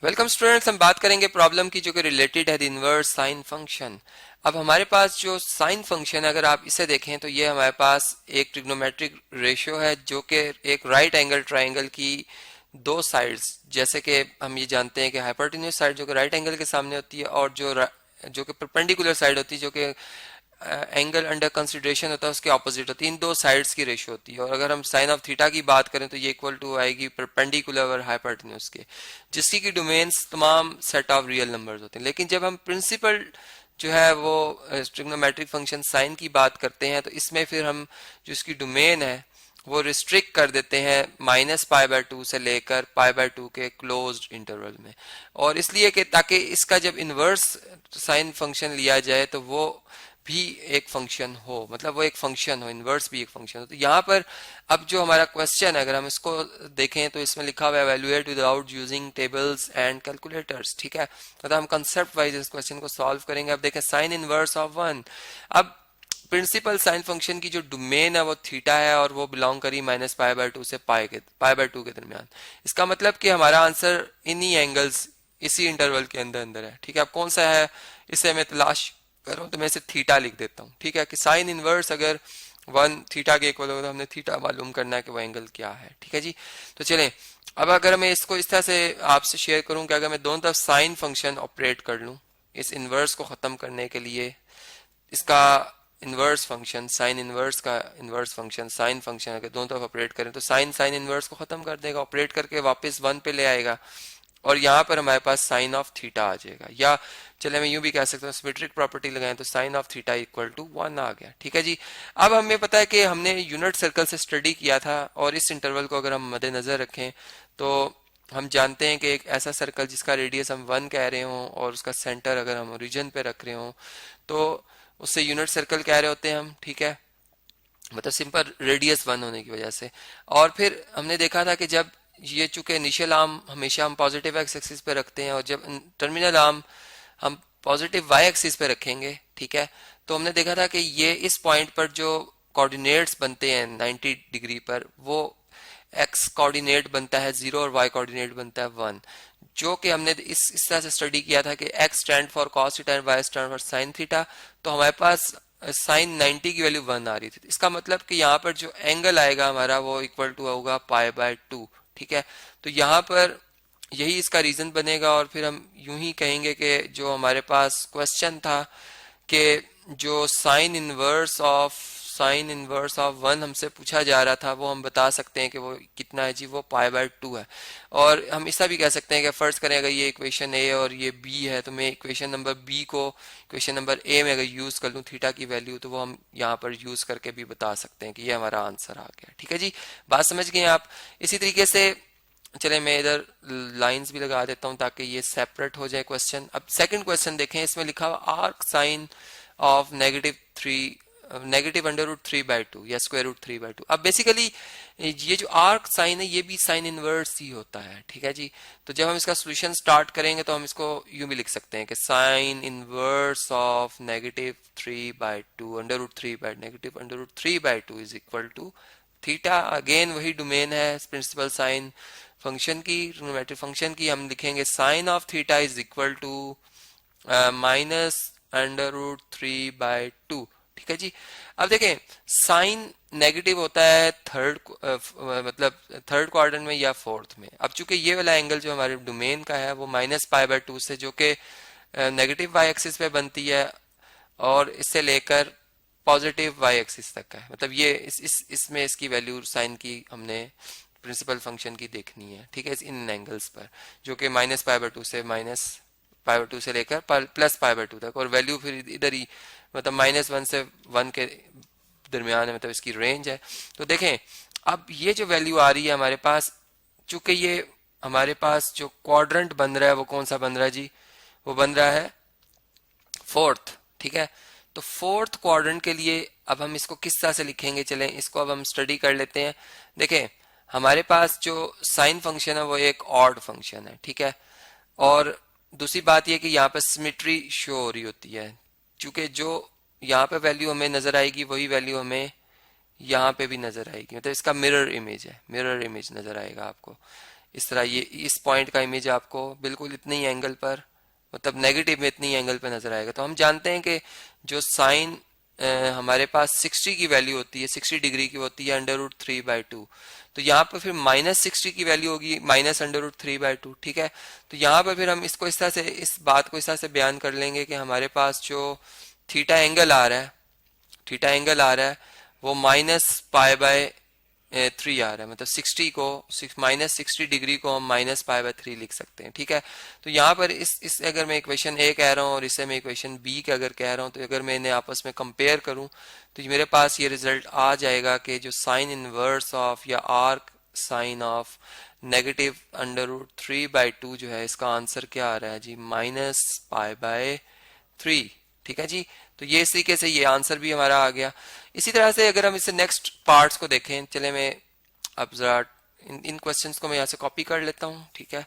Welcome students, हम बात करेंगे प्रॉब्लम की जो कि रिलेटेड है द इनवर्स साइन फंक्शन। अब हमारे पास जो साइन फंक्शन है, अगर आप इसे देखें तो ये हमारे पास एक ट्रिग्नोमेट्रिक रेशियो है जो कि एक राइट एंगल ट्राइंगल की दो साइड्स, जैसे कि हम ये जानते हैं कि हाइपोटेन्यूज साइड जो कि राइट एंगल के सामने होती है और जो कि परपेंडिकुलर साइड होती है जो कि एंगल अंडर कंसिडरेशन होता है उसके ऑपोजिट होती है। इन दो साइड्स की रेशियो होती है। और अगर हम साइन ऑफ थीटा की बात करें तो ये इक्वल टू आएगी परपेंडिकुलर और हाइपोटेन्यूज के, जिसकी की डोमेन्स तमाम सेट ऑफ रियल नंबर्स होते हैं। लेकिन जब हम प्रिंसिपल जो है वो ट्रिग्नोमेट्रिक फंक्शन साइन की बात करते हैं तो इसमें फिर हम जो इसकी डोमेन है वो रिस्ट्रिक्ट कर देते हैं -π/2 से लेकर π/2 के क्लोज्ड इंटरवल में। और इसलिए कि ताकि इसका जब इनवर्स साइन फंक्शन लिया जाए तो वो भी एक फंक्शन हो, मतलब वो एक फंक्शन हो, इनवर्स भी एक फंक्शन हो। तो यहाँ पर अब जो हमारा क्वेश्चन है अगर हम इसको देखें तो इसमें लिखा हुआ है evaluate without using tables and calculators. ठीक है, तो हम कंसेप्ट वाइज इस क्वेश्चन को सॉल्व करेंगे। अब देखें साइन इनवर्स ऑफ 1। अब प्रिंसिपल साइन फंक्शन की जो डोमेन है वो थीटा है और वो बिलोंग करी -π/2 से π/2 के दरमियान। इसका मतलब कि हमारा आंसर इन्हीं एंगल्स इसी इंटरवल के अंदर अंदर है। ठीक है, अब कौन सा है इसे मैं तलाश करूं तो मैं इसे थीटा लिख देता हूं। ठीक है, कि साइन इनवर्स अगर 1 थीटा के इक्वल होगा तो हमने थीटा मालूम करना है कि वो एंगल क्या है। ठीक है जी, तो चलें अब अगर मैं इसको इस तरह से आपसे शेयर करूं कि अगर मैं दोनों तरफ साइन फंक्शन ऑपरेट कर लूं इस इनवर्स को खत्म करने के लिए, इसका इनवर्स फंक्शन साइन इनवर्स का इनवर्स फंक्शन साइन फंक्शन अगर दोनों तरफ ऑपरेट करें तो साइन साइन इनवर्स को खत्म कर देगा, ऑपरेट करके वापस 1 पे ले आएगा और यहाँ पर हमारे पास साइन ऑफ थीटा आ जाएगा। या चले मैं यूं भी कह सकता हूँ सिमेट्रिक प्रॉपर्टी लगाएं तो sine of theta equal to 1 आ गया। ठीक है जी, अब हमें पता है कि हमने यूनिट सर्कल से स्टडी किया था और इस इंटरवल को अगर हम मद्देनजर रखें तो हम जानते हैं कि एक ऐसा सर्कल जिसका रेडियस हम 1 कह रहे हों और उसका सेंटर अगर हम ओरिजिन पे रख रहे हों तो उससे यूनिट सर्कल कह रहे होते हैं हम। ठीक है, मतलब सिंपल रेडियस 1 होने की वजह से। और फिर हमने देखा था कि जब ये चूंकि इनिशियल आर्म हमेशा हम पॉजिटिव एक्स एक्सिस पे रखते हैं और जब टर्मिनल आर्म हम पॉजिटिव वाई एक्सिस पे रखेंगे, ठीक है, तो हमने देखा था कि ये इस पॉइंट पर जो कोऑर्डिनेट्स बनते हैं 90 डिग्री पर वो एक्स कोऑर्डिनेट बनता है 0 और वाई कोऑर्डिनेट बनता है 1, जो कि हमने इस तरह से स्टडी किया था कि X stand for cos theta and Y stand for sine theta. तो हमारे पास साइन 90 की वैल्यू 1 आ रही थी। इसका मतलब कि यहाँ पर जो एंगल आएगा हमारा वो इक्वल टू होगा π/2। ठीक है, तो यहाँ पर यही इसका रीजन बनेगा और फिर हम यूं ही कहेंगे कि जो हमारे पास क्वेश्चन था कि जो साइन इनवर्स ऑफ 1 हमसे पूछा जा रहा था वो हम बता सकते हैं कि वो कितना है जी, वो π/2 है। और हम ऐसा भी कह सकते हैं कि फर्ज करें अगर ये इक्वेशन ए और ये बी है तो मैं इक्वेशन नंबर बी को इक्वेशन नंबर ए में अगर यूज कर लूँ थीटा की वैल्यू तो वो हम यहाँ पर यूज करके भी बता सकते हैं कि ये हमारा आंसर आ गया। ठीक है जी, बात समझ गए आप। इसी तरीके से चले मैं इधर लाइंस भी लगा देता हूं ताकि ये सेपरेट हो जाए क्वेश्चन। अब सेकंड क्वेश्चन देखें, इसमें लिखा हुआ आर्क साइन ऑफ -√3/2 या √3/2। अब बेसिकली ये जो आर्क साइन है ये भी साइन इनवर्स ही होता है। ठीक है जी, तो जब हम इसका सोल्यूशन स्टार्ट करेंगे तो हम इसको यूं भी लिख सकते हैं कि sine inverse of -3/2 √3/2 is equal to theta. Again वही डोमेन है प्रिंसिपल साइन फंक्शन की, ट्रिग्नोमेट्रिक फंक्शन की। हम लिखेंगे sine of theta is equal to -√3/2। ठीक है जी, अब देखें साइन नेगेटिव होता है मतलब थर्ड क्वाड्रेंट में या फोर्थ में। अब चूंकि ये वाला एंगल जो हमारे डोमेन का है वो -π/2 से जो कि नेगेटिव वाई एक्सिस पे बनती है और इससे लेकर पॉजिटिव वाई एक्सिस तक का है, मतलब ये इसमें इसकी वैल्यू साइन की हमने प्रिंसिपल फंक्शन की देखनी है। ठीक है, इन एंगल्स पर जो कि -π/2 से लेकर +π/2 तक, और वैल्यू फिर इधर ही मतलब -1 से 1 के दरमियान है, मतलब इसकी रेंज है। तो देखें अब ये जो वैल्यू आ रही है हमारे पास, चूंकि ये हमारे पास जो क्वाड्रेंट बन रहा है वो कौन सा बन रहा है जी, वो बन रहा है फोर्थ। ठीक है, तो फोर्थ क्वाड्रेंट के लिए अब हम इसको किस तरह से लिखेंगे, चलें इसको अब हम स्टडी कर लेते हैं। देखें हमारे पास जो साइन फंक्शन है वो एक ऑड फंक्शन है। ठीक है, और दूसरी बात यह कि यहाँ पर सिमेट्री शो हो रही होती है, क्योंकि जो यहाँ पे वैल्यू हमें नजर आएगी वही वैल्यू हमें यहाँ पे भी नजर आएगी, मतलब इसका मिरर इमेज है, मिरर इमेज नजर आएगा आपको। इस तरह ये इस पॉइंट का इमेज आपको बिल्कुल इतनी ही एंगल पर, मतलब नेगेटिव में इतनी एंगल पे नजर आएगा। तो हम जानते हैं कि जो साइन हमारे पास 60 की वैल्यू होती है, 60 डिग्री की होती है √3/2। तो यहाँ पर फिर -60 की वैल्यू होगी -√3/2, ठीक है। तो यहाँ पर फिर हम इसको इस तरह से, इस बात को इस तरह से बयान कर लेंगे कि हमारे पास जो थीटा एंगल आ रहा है, थीटा एंगल आ रहा है वो -π/3 आ रहा है, मतलब 60 को, -60 डिग्री को हम -π/3 लिख सकते हैं, ठीक है। तो यहाँ पर इस अगर मैं इक्वेशन ए कह रहा हूँ और इसे मैं इक्वेशन बी का अगर कह रहा हूँ, तो अगर मैं इन्हें आपस में कंपेयर करूँ तो मेरे पास ये रिजल्ट आ जाएगा कि जो साइन इनवर्स ऑफ या आर्क साइन ऑफ -√3/2 जो है, इसका आंसर क्या आ रहा है जी, -π/3, ठीक है जी। तो ये इस तरीके से ये आंसर भी हमारा आ गया। इसी तरह से अगर हम इसे नेक्स्ट पार्ट्स को देखें, चले मैं अब जरा इन क्वेश्चंस को मैं यहाँ से कॉपी कर लेता हूँ, ठीक है,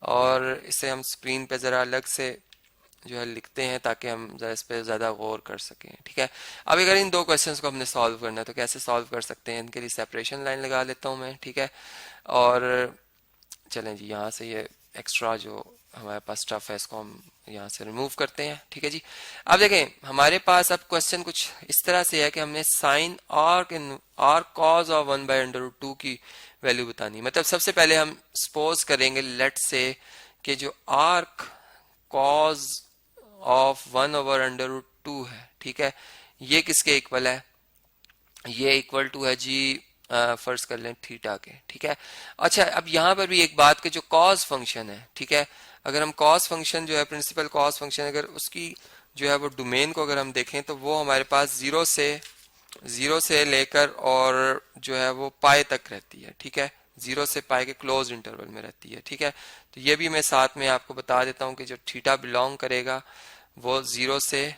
और इसे हम स्क्रीन पे जरा अलग से जो है लिखते हैं ताकि हम जरा इस पे ज़्यादा गौर कर सकें, ठीक है। अब अगर इन दो क्वेश्चंस को हमने सॉल्व करना है तो कैसे सॉल्व कर सकते हैं, इनके लिए सेपरेशन लाइन लगा लेता हूँ मैं, ठीक है। और चलें जी, यहाँ से ये एक्स्ट्रा जो हमारे पास स्टफ है इसको हम यहाँ से रिमूव करते हैं, ठीक है जी। अब देखें हमारे पास अब क्वेश्चन कुछ इस तरह से है कि हमने साइन आर्क कॉज ऑफ 1/√2 की वैल्यू बतानी। मतलब सबसे पहले हम सपोज करेंगे, लेट से कि जो आर्क कॉज ऑफ 1/√2 है, ठीक है, ये किसके इक्वल है, ये इक्वल टू है जी फर्ज कर लें थीटा के, ठीक है। अच्छा, अब यहाँ पर भी एक बात के जो कॉस फंक्शन है, ठीक है, अगर हम कॉस फंक्शन जो है, प्रिंसिपल कॉस फंक्शन, अगर उसकी जो है वो डोमेन को अगर हम देखें तो वो हमारे पास जीरो से लेकर और जो है वो पाई तक रहती है, ठीक है, 0 से पाई के क्लोज इंटरवल में रहती है, ठीक है। तो ये भी मैं साथ में आपको बता देता हूँ कि जो थीटा बिलोंग करेगा वो 0 से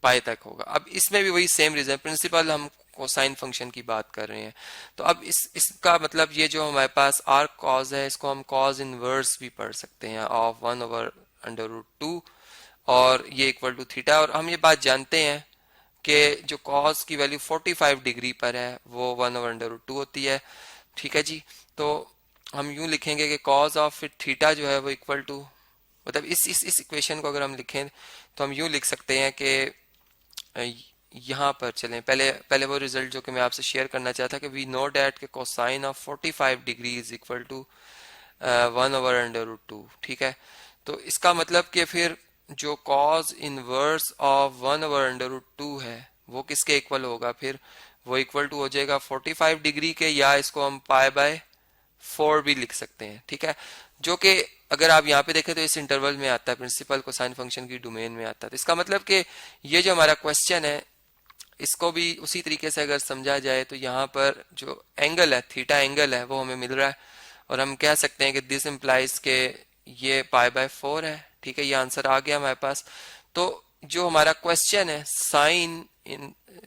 पाई तक होगा। अब इसमें भी वही सेम रीजन, प्रिंसिपल हम कोसाइन फंक्शन की बात कर रहे हैं। तो अब इसका मतलब ये जो हमारे पास आर्क कॉज है, इसको हम कॉज इनवर्स भी पढ़ सकते हैं ऑफ 1/√2, और ये इक्वल टू थीटा। और हम ये बात जानते हैं कि जो कॉज की वैल्यू 45 डिग्री पर है वो 1/√2 होती है, ठीक है जी। तो हम यूं लिखेंगे कि कॉज ऑफ थीटा जो है वो इक्वल टू, मतलब इस इक्वेशन को अगर हम लिखें तो हम यूं लिख सकते हैं कि यहाँ पर चलें, पहले वो रिजल्ट जो कि मैं आपसे शेयर करना चाहता कि वी नो डैट के cosine of 45 degree is equal to 1/√2, ठीक है। तो इसका मतलब कि फिर जो कॉज इनवर्स ऑफ 1/√2 है वो किसके इक्वल होगा, फिर वो इक्वल टू हो जाएगा 45 डिग्री के, या इसको हम π/4 भी लिख सकते हैं, ठीक है, जो कि अगर आप यहाँ पे देखें तो इस इंटरवल में आता है, प्रिंसिपल कोसाइन फंक्शन की डोमेन में आता है। तो इसका मतलब कि ये जो हमारा क्वेश्चन है इसको भी उसी तरीके से अगर समझा जाए तो यहाँ पर जो एंगल है, थीटा एंगल है, वो हमें मिल रहा है, और हम कह सकते हैं कि दिस इम्प्लाइज के ये π/4 है, ठीक है। ये आंसर आ गया हमारे पास। तो जो हमारा क्वेश्चन है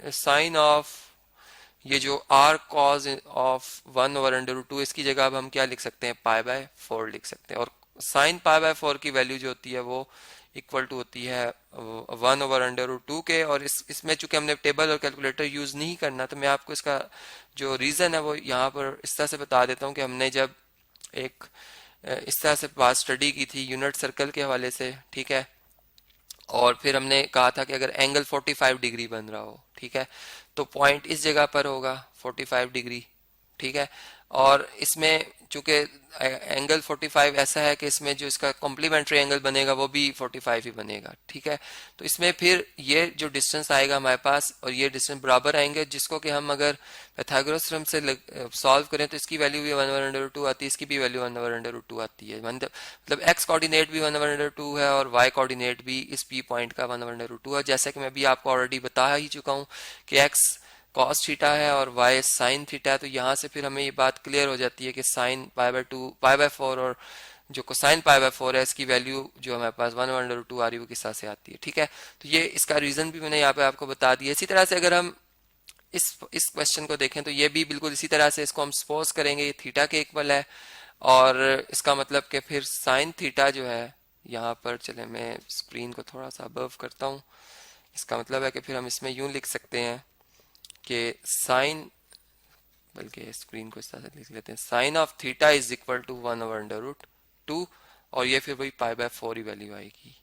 साइन ऑफ ये जो आर कॉज ऑफ 1/√2, इसकी जगह अब हम क्या लिख सकते हैं, π/4 लिख सकते हैं। और साइन π/4 की वैल्यू जो होती है वो इक्वल टू होती है 1/√2 के। और इसमें चूंकि हमने टेबल और कैलकुलेटर यूज नहीं करना, तो मैं आपको इसका जो रीजन है वो यहाँ पर इस तरह से बता देता हूँ कि हमने जब एक इस तरह से बात स्टडी की थी यूनिट सर्कल के हवाले से, ठीक है, और फिर हमने कहा था कि अगर एंगल 45 डिग्री बन रहा हो, ठीक है, तो पॉइंट इस जगह पर होगा 45 डिग्री, ठीक है। और इसमें चूंकि एंगल 45 ऐसा है कि इसमें जो इसका कॉम्प्लीमेंट्री एंगल बनेगा वो भी 45 ही बनेगा, ठीक है। तो इसमें फिर ये जो डिस्टेंस आएगा हमारे पास और ये डिस्टेंस बराबर आएंगे, जिसको कि हम अगर पाइथागोरस थ्योरम से सॉल्व करें तो इसकी वैल्यू भी 1/√2 आती है, इसकी भी वैल्यू 1/√2 आती है। मतलब एक्स कोऑर्डिनेट भी 1/√2 है और वाई कोऑर्डिनेट भी इस पी पॉइंट का 1/√2 है। जैसे कि मैं भी आपको ऑलरेडी बता ही चुका हूँ कि एक्स कॉस थीटा है और वाई साइन थीटा है। तो यहाँ से फिर हमें ये बात क्लियर हो जाती है कि साइन π/4 और जो कोसाइन π/4 है इसकी वैल्यू जो हमारे पास 1/√2 आ रही है वो किस तरह से आती है, ठीक है। तो ये इसका रीजन भी मैंने यहाँ पे आपको बता दिया। इसी तरह से अगर हम इस क्वेश्चन को देखें तो ये भी बिल्कुल इसी तरह से इसको हम सपोज करेंगे ये थीटा के इक्वल है, और इसका मतलब कि फिर साइन थीटा जो है, यहाँ पर चले मैं स्क्रीन को थोड़ा सा अबव करता हूँ, इसका मतलब है कि फिर हम इसमें यूं लिख सकते हैं कि साइन बल्कि स्क्रीन को इस तरह से लिख लेते हैं, sine of theta is equal to 1/√2, और ये फिर वही पाई बाय 4 ही वैल्यू आएगी।